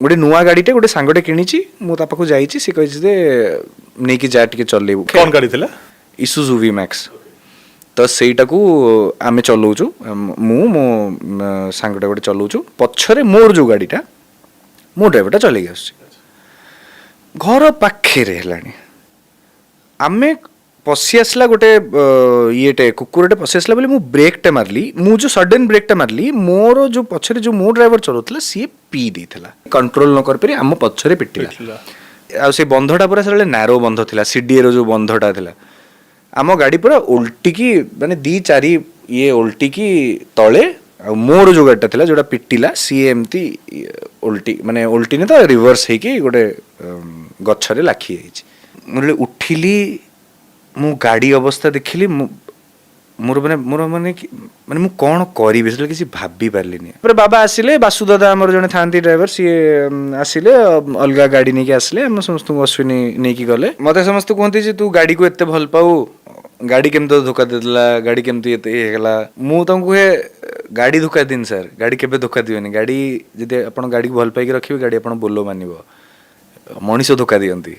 गोटे नुआ गाड़ीटे गोटे सांगटे किणी मुझे पाखु जाइए सी कही नहीं कि जा टे चलेबू कौन गाड़ी थिला इसूजु वी मैक्स तो सहीटा को आम चलाऊँ मो सांगटा गोटे चलाऊँ पछरे मोर जो गाड़ीटा मो ड्राइवरटा चल आस घर पाखे आम पशि आसला गोटे ये कुकुरटे पशि आसला बोले ब्रेकटा मारली मु जो सडन ब्रेकटा मारली मोर जो पछरे जो मो ड्राइवर चलाउला सी पी देथिला कंट्रोल न कर पारि आम पछरे पिटिला आ से बंधटा पूरा से नारो बंध थिला सीडीए जो बंधटा थिला आम गाड़ी पूरा उल्टिकी माने दी चारि ये उल्टिकी तले आ मोर जो गाड़ीटा थिला जोटा पिटिला सी एमती उल्टी माने उल्टी ने तो रिवर्स हेकी गोटे गछरे लाखी जाइछि मोर उठिली मु गाड़ी अवस्था देखिली मोर माने मु कौन करी किसी भाभी पार्लिनी बाबा आसिले बासु दादा आमर जने थांती ड्राइवर सी आसिले अलग गाड़ी नहीं आसिले हम समस्त अश्विनी नहीं की गले मते समस्त कहते जे तू गाड़ी को एते भल पाऊ गाड़ी केमती धोखा देला गाड़ी केमती एला मु तुमको गाड़ी धोखा दिन सर गाड़ी केबे धोखा दियोनी गाड़ी जदि आपण गाड़ी को भल पाई रखिबे गाड़ी आपण बोलो मानिबो मनीष धोखा दियंती।